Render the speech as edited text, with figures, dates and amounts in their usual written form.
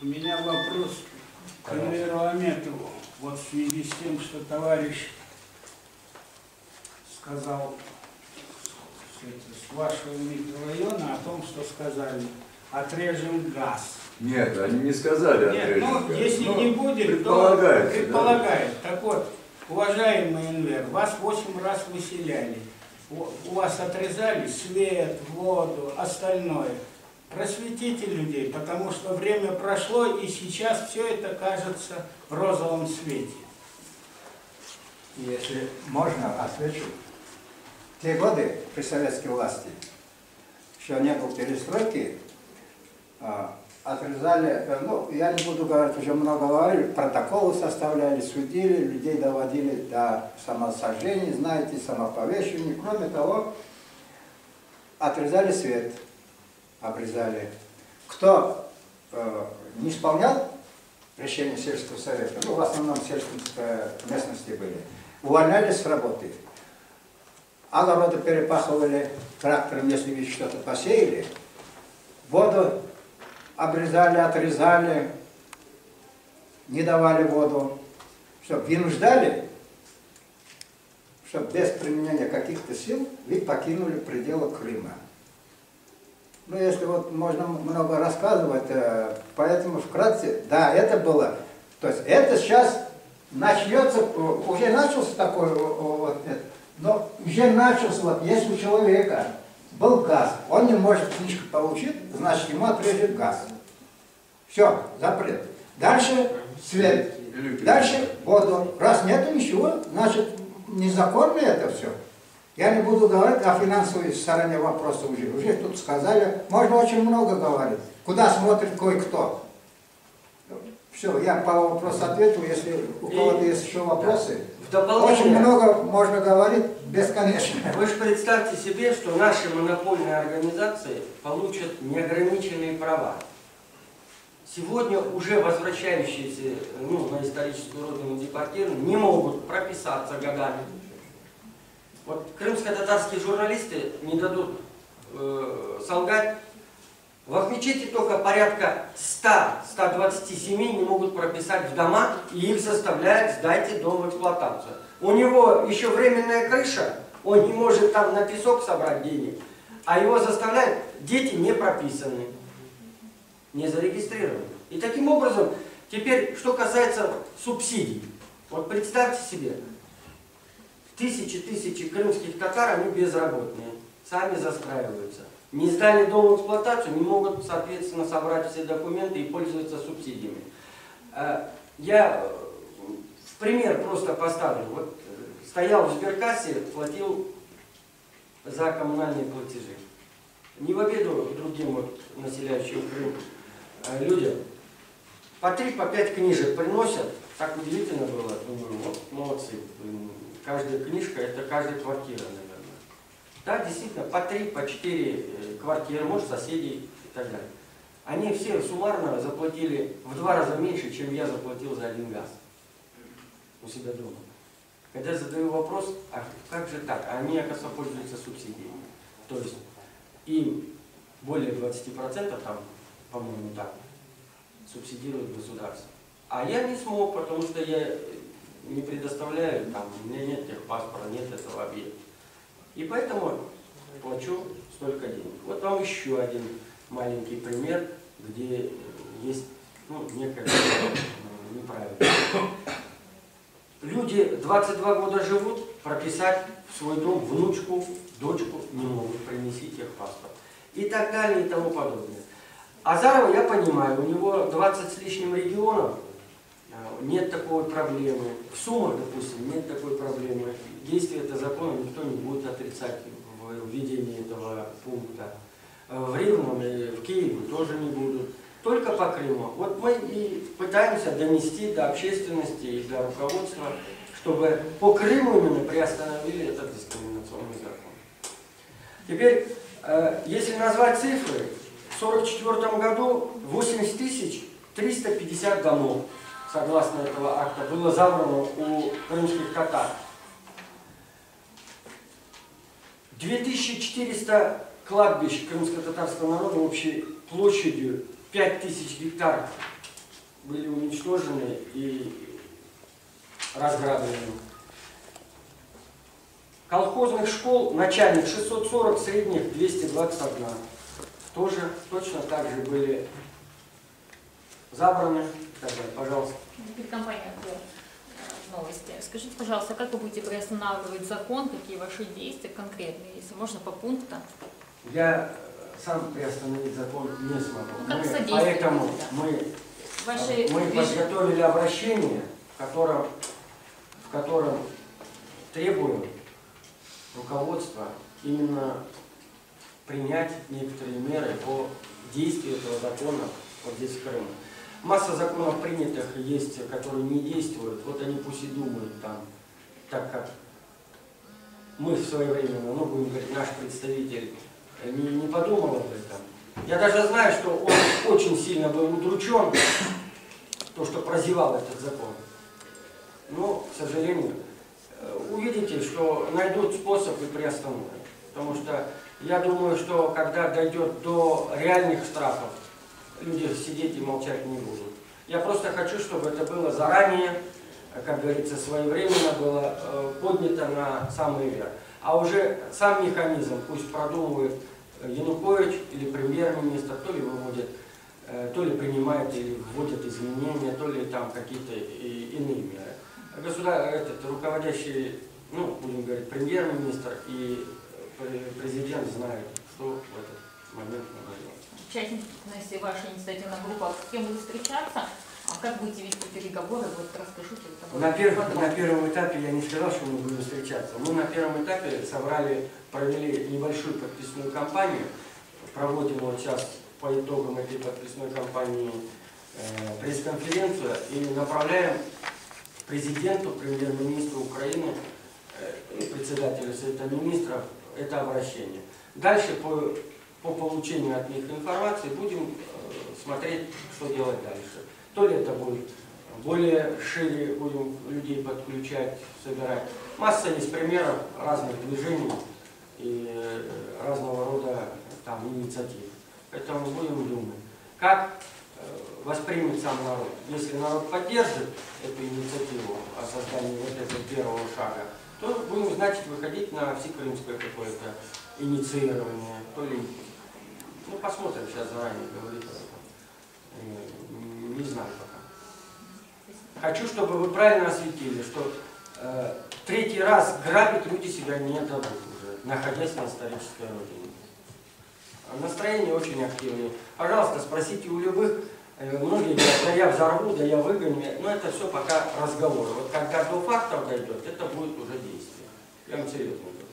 У меня вопрос к Энверу Аметову. Вот в связи с тем, что товарищ сказал с вашего микрорайона о том, что сказали, отрежем газ. Нет, они не сказали отрежем газ. Ну, если не будет, предполагается, то предполагает. Да? Так вот, уважаемый Энвер, вас 8 раз выселяли. У вас отрезали свет, воду, остальное. Просветите людей, потому что время прошло, и сейчас все это кажется в розовом свете. Если можно, отвечу. В те годы при советской власти, еще не было перестройки, отрезали, ну, я не буду говорить, уже много говорили, протоколы составляли, судили, людей доводили до самосожжения, знаете, самоповешения. Кроме того, отрезали свет, обрезали. Кто не исполнял решение сельского совета, ну, в основном в сельской местности были, увольнялись с работы. Огороды перепахивали трактором, если ведь что-то посеяли, воду обрезали, отрезали, не давали воду, чтобы вынуждали, чтобы без применения каких-то сил вы покинули пределы Крыма. Ну, если вот можно много рассказывать, поэтому вкратце, да, это было. То есть это сейчас начнется, уже начался такой вот, но уже начался, вот, если у человека был газ, он не может книжку получить, значит ему отрежет газ. Все, запрет. Дальше свет, дальше воду. Раз нету ничего, значит незаконно это все. Я не буду говорить о финансовой стороне вопроса уже. Уже тут сказали, можно очень много говорить. Куда смотрит кое-кто. Все, я по вопросу ответил, если у кого-то есть еще вопросы. Очень много можно говорить бесконечно. Вы же представьте себе, что наши монопольные организации получат неограниченные права. Сегодня уже возвращающиеся на историческую родину депортированные не могут прописаться годами. Вот крымско-татарские журналисты не дадут солгать. В Ахмечете только порядка 100-127 не могут прописать в дома, и их заставляют сдайте дом в эксплуатацию. У него еще временная крыша, он не может там на песок собрать денег, а его заставляют, дети не прописаны, не зарегистрированы. И таким образом, теперь, что касается субсидий, вот представьте себе, тысячи крымских татар, они безработные, сами застраиваются. Не сдали дом в эксплуатацию, не могут, соответственно, собрать все документы и пользоваться субсидиями. Я в пример просто поставлю. Вот стоял в сберкассе, платил за коммунальные платежи. Не в обиду другим вот, населяющим Крым людям. По 3-5 книжек приносят. Так удивительно было. Думаю, вот молодцы. Каждая книжка, это каждая квартира, наверное. Да, действительно, по 3-4 квартиры, может, соседей и так далее. Они все суммарно заплатили в 2 раза меньше, чем я заплатил за один газ у себя дома. Когда я задаю вопрос, а как же так? Они, оказывается, пользуются субсидиями. То есть им более 20%, там, по-моему, так, субсидирует государство. А я не смог, потому что я не предоставляю, там, у меня нет техпаспорта, нет этого объекта. И поэтому плачу столько денег. Вот вам еще один маленький пример, где есть некое неправильно. Люди 22 года живут, прописать в свой дом внучку, дочку не могут, принести техпаспорт. И так далее и тому подобное. Азарова я понимаю, у него 20 с лишним регионов, нет такой проблемы. В Сумах, допустим, нет такой проблемы. Действие этого закона никто не будет отрицать в введении этого пункта. В Ривном и в Киеве тоже не будут. Только по Крыму. Вот мы и пытаемся донести до общественности и до руководства, чтобы по Крыму именно приостановили этот дискриминационный закон. Теперь, если назвать цифры, в 1944 году 80 350 домов, согласно этого акта, было забрано у крымских татар. 2400 кладбищ крымско-татарского народа общей площадью 5000 гектаров были уничтожены и разграблены. Колхозных школ начальных 640, средних 221. Тоже точно так же были забраны. Пожалуйста. Компания новости. Скажите, пожалуйста, как вы будете приостанавливать закон, какие ваши действия конкретные, если можно по пунктам? Я сам приостановить закон не смогу. Ну, Поэтому Ваши мы подготовили обращение, в котором требуем руководства именно принять некоторые меры по действию этого закона вот здесь в Крыму. Масса законов принятых есть, которые не действуют. Вот они пусть и думают там, так как мы в свое время, ну, будем говорить, наш представитель не подумал об этом. Я даже знаю, что он очень сильно был удручен, то, что прозевал этот закон. Но, к сожалению, увидите, что найдут способ и приостановят. Потому что я думаю, что когда дойдет до реальных штрафов, люди сидеть и молчать не будут. Я просто хочу, чтобы это было заранее, как говорится, своевременно было поднято на самый верх. А уже сам механизм пусть продумывает Янукович или премьер-министр, то ли выводит, то ли принимает или вводит изменения, то ли там какие-то иные меры. Руководящий, ну, будем говорить, премьер-министр и президент знают, что в этот момент надо делать. Участники вашей инициативной группы, с кем будут встречаться, а как будете вести переговоры, вот расскажите. На первом этапе я не сказал, что мы будем встречаться. Мы на первом этапе провели небольшую подписную кампанию, проводим вот сейчас по итогам этой подписной кампании пресс-конференцию и направляем президенту, премьер-министру Украины и председателю Совета Министров это обращение. Дальше по получению от них информации будем смотреть, что делать дальше. То ли это будет более шире, будем людей подключать, собирать. Масса есть примеров разных движений и разного рода там инициатив. Поэтому будем думать, как воспримет сам народ. Если народ поддержит эту инициативу о создании вот этого первого шага, то будем, значит, выходить на всекрымское какое-то инициирование, то ли, ну, посмотрим, сейчас заранее говорить об этом. Не знаю пока. Хочу, чтобы вы правильно осветили, что третий раз грабить люди себя не дадут уже, находясь на исторической родине. Настроение очень активное. Пожалуйста, спросите у любых. Многие говорят, да я взорву, да я выгоню. Но это все пока разговоры. Вот когда до фактов дойдет, это будет уже действие. Я вам серьезно говорю.